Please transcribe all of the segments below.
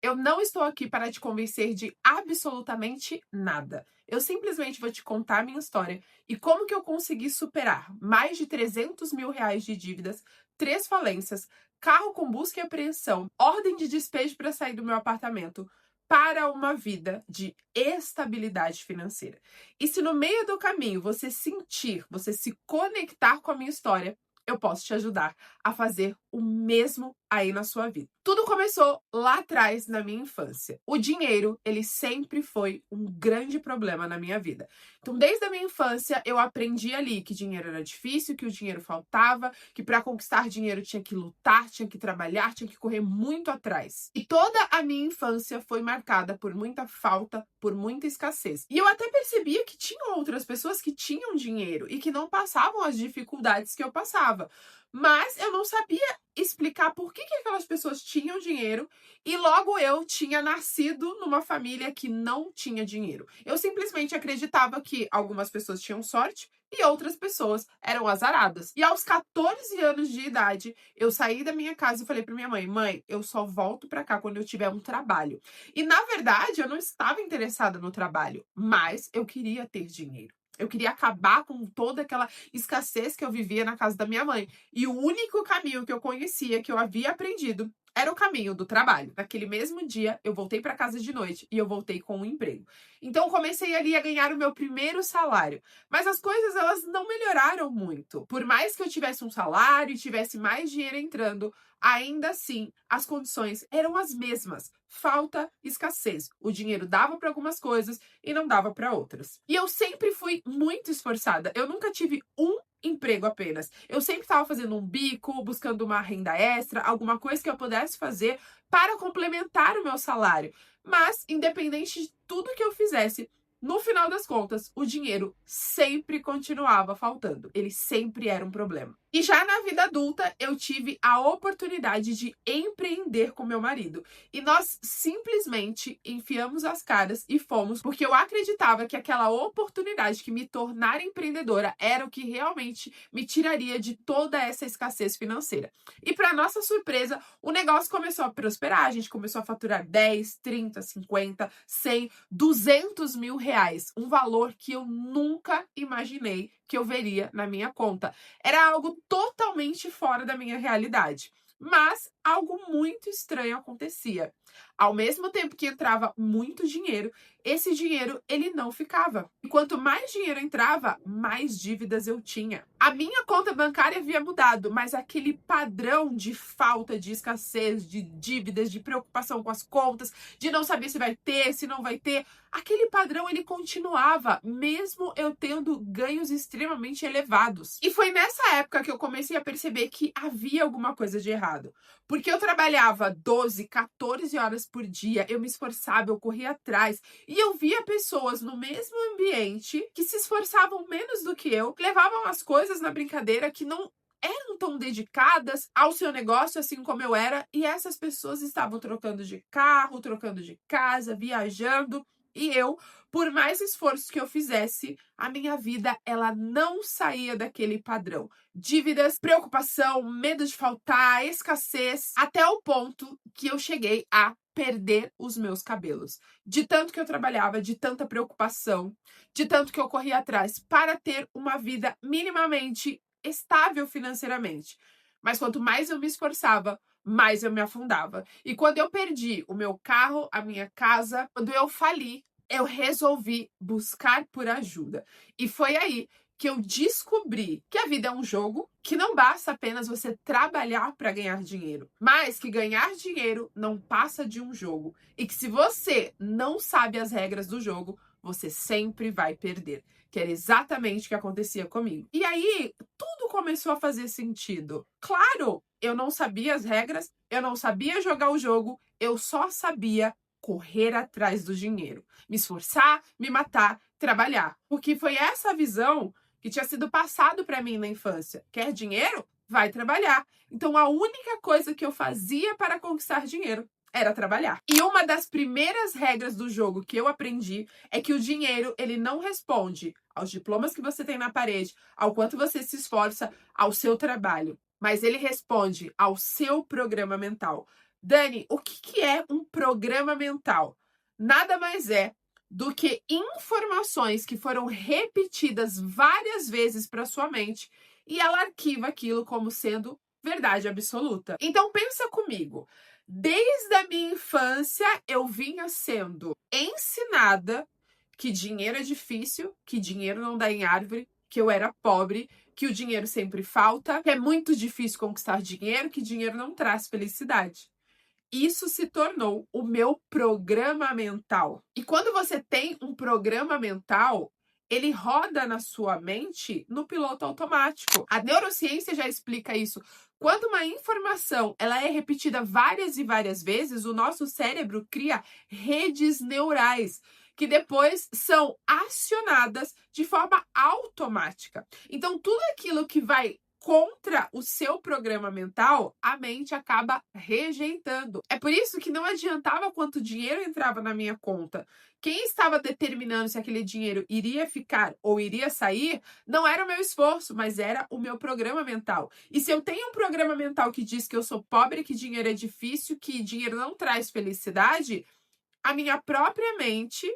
Eu não estou aqui para te convencer de absolutamente nada. Eu simplesmente vou te contar a minha história e como que eu consegui superar mais de 300 mil reais de dívidas, 3 falências, carro com busca e apreensão, ordem de despejo para sair do meu apartamento, para uma vida de estabilidade financeira. E se no meio do caminho você sentir, você se conectar com a minha história, eu posso te ajudar a fazer o mesmo aí na sua vida. Tudo começou lá atrás, na minha infância. O dinheiro, ele sempre foi um grande problema na minha vida. Então, desde a minha infância, eu aprendi ali que dinheiro era difícil, que o dinheiro faltava, que para conquistar dinheiro tinha que lutar, tinha que trabalhar, tinha que correr muito atrás. E toda a minha infância foi marcada por muita falta, por muita escassez. E eu até percebia que tinham outras pessoas que tinham dinheiro e que não passavam as dificuldades que eu passava. Mas eu não sabia explicar por que aquelas pessoas tinham dinheiro e logo eu tinha nascido numa família que não tinha dinheiro. Eu simplesmente acreditava que algumas pessoas tinham sorte e outras pessoas eram azaradas. E aos 14 anos de idade, eu saí da minha casa e falei para minha mãe: "Mãe, eu só volto para cá quando eu tiver um trabalho". E na verdade, eu não estava interessada no trabalho, mas eu queria ter dinheiro. Eu queria acabar com toda aquela escassez que eu vivia na casa da minha mãe. E o único caminho que eu conhecia, que eu havia aprendido, era o caminho do trabalho. Naquele mesmo dia, eu voltei para casa de noite e eu voltei com um emprego. Então, eu comecei ali a ganhar o meu primeiro salário. Mas as coisas, elas não melhoraram muito. Por mais que eu tivesse um salário e tivesse mais dinheiro entrando, ainda assim, as condições eram as mesmas. Falta, escassez. O dinheiro dava para algumas coisas e não dava para outras. E eu sempre fui muito esforçada. Eu nunca tive um emprego apenas. Eu sempre estava fazendo um bico, buscando uma renda extra, alguma coisa que eu pudesse fazer para complementar o meu salário. Mas, independente de tudo que eu fizesse, no final das contas, o dinheiro sempre continuava faltando. Ele sempre era um problema. E já na vida adulta, eu tive a oportunidade de empreender com meu marido. E nós simplesmente enfiamos as caras e fomos, porque eu acreditava que aquela oportunidade que me tornar empreendedora era o que realmente me tiraria de toda essa escassez financeira. E para nossa surpresa, o negócio começou a prosperar. A gente começou a faturar 10, 30, 50, 100, 200 mil reais. Um valor que eu nunca imaginei que eu veria na minha conta. Era algo totalmente fora da minha realidade. Mas algo muito estranho acontecia. Ao mesmo tempo que entrava muito dinheiro, esse dinheiro ele não ficava. E quanto mais dinheiro entrava, mais dívidas eu tinha. A minha conta bancária havia mudado, mas aquele padrão de falta, de escassez, de dívidas, de preocupação com as contas, de não saber se vai ter, se não vai ter, aquele padrão ele continuava, mesmo eu tendo ganhos extremamente elevados. E foi nessa época que eu comecei a perceber que havia alguma coisa de errado. Porque eu trabalhava 12, 14 horas por dia, eu me esforçava, eu corria atrás, e eu via pessoas no mesmo ambiente que se esforçavam menos do que eu, levavam as coisas na brincadeira, que não eram tão dedicadas ao seu negócio assim como eu era, e essas pessoas estavam trocando de carro, trocando de casa, viajando. E eu, por mais esforço que eu fizesse, a minha vida, ela não saía daquele padrão. Dívidas, preocupação, medo de faltar, escassez, até o ponto que eu cheguei a perder os meus cabelos. De tanto que eu trabalhava, de tanta preocupação, de tanto que eu corria atrás para ter uma vida minimamente estável financeiramente. Mas quanto mais eu me esforçava, mais eu me afundava. E quando eu perdi o meu carro, a minha casa, quando eu fali, eu resolvi buscar por ajuda. E foi aí que eu descobri que a vida é um jogo, que não basta apenas você trabalhar para ganhar dinheiro, mas que ganhar dinheiro não passa de um jogo. E que se você não sabe as regras do jogo, você sempre vai perder. Que era exatamente o que acontecia comigo. E aí, tudo começou a fazer sentido. Claro, eu não sabia as regras, eu não sabia jogar o jogo, eu só sabia correr atrás do dinheiro. Me esforçar, me matar, trabalhar. Porque foi essa visão que tinha sido passado para mim na infância. Quer dinheiro? Vai trabalhar. Então, a única coisa que eu fazia para conquistar dinheiro era trabalhar. E uma das primeiras regras do jogo que eu aprendi é que o dinheiro, ele não responde aos diplomas que você tem na parede, ao quanto você se esforça, ao seu trabalho, mas ele responde ao seu programa mental. Dani, o que que é um programa mental? Nada mais é do que informações que foram repetidas várias vezes para sua mente e ela arquiva aquilo como sendo verdade absoluta. Então pensa comigo. Desde a minha infância eu vinha sendo ensinada que dinheiro é difícil, que dinheiro não dá em árvore, que eu era pobre, que o dinheiro sempre falta, que é muito difícil conquistar dinheiro, que dinheiro não traz felicidade. Isso se tornou o meu programa mental. E quando você tem um programa mental, ele roda na sua mente no piloto automático. A neurociência já explica isso. Quando uma informação ela é repetida várias e várias vezes, o nosso cérebro cria redes neurais que depois são acionadas de forma automática. Então, tudo aquilo que vai contra o seu programa mental, a mente acaba rejeitando. É por isso que não adiantava quanto dinheiro entrava na minha conta. Quem estava determinando se aquele dinheiro iria ficar ou iria sair, não era o meu esforço, mas era o meu programa mental. E se eu tenho um programa mental que diz que eu sou pobre, que dinheiro é difícil, que dinheiro não traz felicidade, a minha própria mente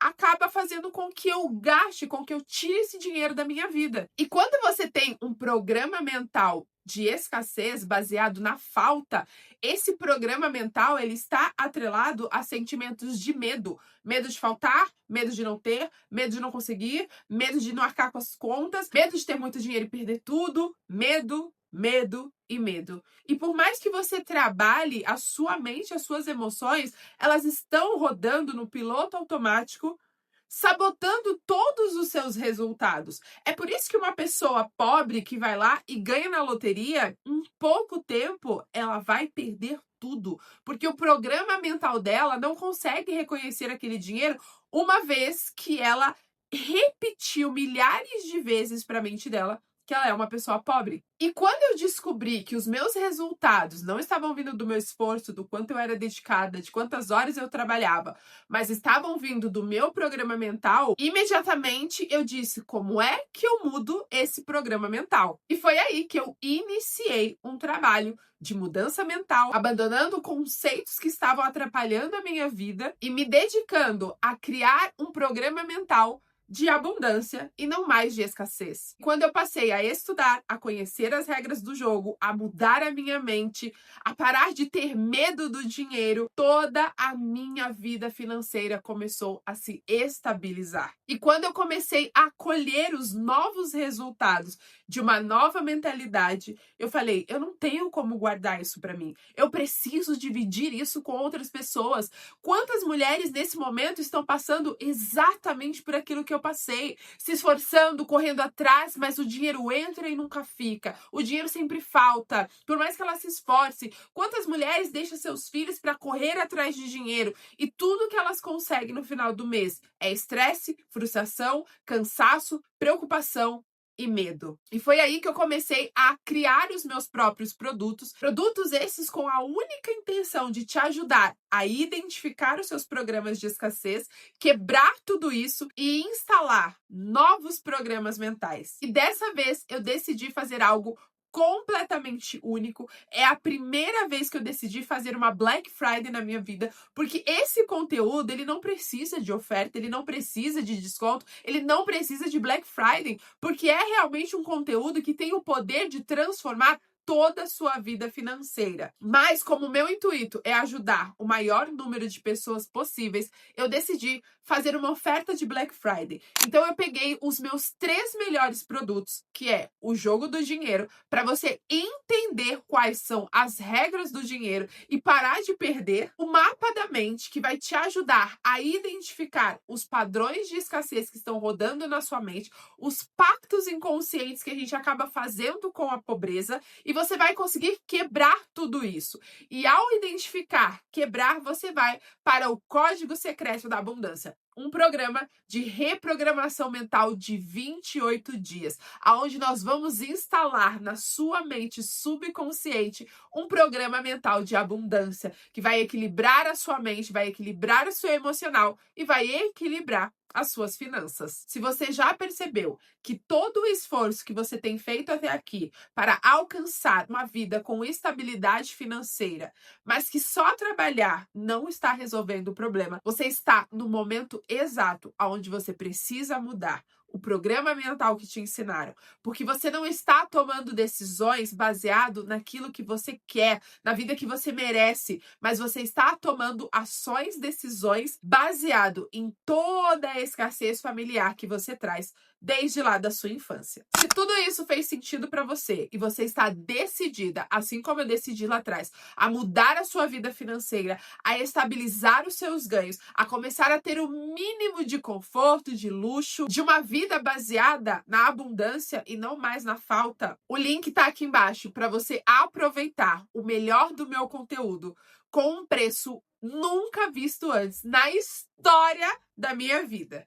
acaba fazendo com que eu gaste, com que eu tire esse dinheiro da minha vida. E quando você tem um programa mental de escassez baseado na falta, esse programa mental ele está atrelado a sentimentos de medo. Medo de faltar, medo de não ter, medo de não conseguir, medo de não arcar com as contas, medo de ter muito dinheiro e perder tudo, medo, medo e medo. E por mais que você trabalhe a sua mente, as suas emoções, elas estão rodando no piloto automático, sabotando todos os seus resultados. É por isso que uma pessoa pobre que vai lá e ganha na loteria, em pouco tempo ela vai perder tudo, porque o programa mental dela não consegue reconhecer aquele dinheiro uma vez que ela repetiu milhares de vezes para a mente dela que ela é uma pessoa pobre. E quando eu descobri que os meus resultados não estavam vindo do meu esforço, do quanto eu era dedicada, de quantas horas eu trabalhava, mas estavam vindo do meu programa mental, imediatamente eu disse: como é que eu mudo esse programa mental? E foi aí que eu iniciei um trabalho de mudança mental, abandonando conceitos que estavam atrapalhando a minha vida e me dedicando a criar um programa mental de abundância e não mais de escassez. Quando eu passei a estudar, a conhecer as regras do jogo, a mudar a minha mente, a parar de ter medo do dinheiro, toda a minha vida financeira começou a se estabilizar. E quando eu comecei a colher os novos resultados de uma nova mentalidade, eu falei: eu não tenho como guardar isso para mim. Eu preciso dividir isso com outras pessoas. Quantas mulheres nesse momento estão passando exatamente por aquilo que eu passei, se esforçando, correndo atrás, mas o dinheiro entra e nunca fica. O dinheiro sempre falta. Por mais que ela se esforce, quantas mulheres deixam seus filhos para correr atrás de dinheiro e tudo que elas conseguem no final do mês é estresse, frustração, cansaço, preocupação e medo. E foi aí que eu comecei a criar os meus próprios produtos, produtos esses com a única intenção de te ajudar a identificar os seus programas de escassez, quebrar tudo isso e instalar novos programas mentais. E dessa vez eu decidi fazer algo completamente único. É a primeira vez que eu decidi fazer uma Black Friday na minha vida, porque esse conteúdo, ele não precisa de oferta, ele não precisa de desconto, ele não precisa de Black Friday, porque é realmente um conteúdo que tem o poder de transformar toda a sua vida financeira. Mas como o meu intuito é ajudar o maior número de pessoas possíveis, eu decidi fazer uma oferta de Black Friday. Então eu peguei os meus 3 melhores produtos, que é o jogo do dinheiro, para você entender quais são as regras do dinheiro e parar de perder, o mapa da mente, que vai te ajudar a identificar os padrões de escassez que estão rodando na sua mente, os pactos inconscientes que a gente acaba fazendo com a pobreza, e você vai conseguir quebrar tudo isso. E ao identificar, quebrar, você vai para o código secreto da abundância. um programa de reprogramação mental de 28 dias, aonde nós vamos instalar na sua mente subconsciente um programa mental de abundância que vai equilibrar a sua mente, vai equilibrar o seu emocional e vai equilibrar as suas finanças. Se você já percebeu que todo o esforço que você tem feito até aqui para alcançar uma vida com estabilidade financeira, mas que só trabalhar não está resolvendo o problema, você está no momento exato onde você precisa mudar o programa mental que te ensinaram, porque você não está tomando decisões baseado naquilo que você quer, na vida que você merece, mas você está tomando ações, decisões baseado em toda a escassez familiar que você traz desde lá da sua infância. Se tudo isso fez sentido para você e você está decidida, assim como eu decidi lá atrás, a mudar a sua vida financeira, a estabilizar os seus ganhos, a começar a ter o mínimo de conforto, de luxo, de uma vida baseada na abundância e não mais na falta, o link tá aqui embaixo para você aproveitar o melhor do meu conteúdo com um preço nunca visto antes na história da minha vida.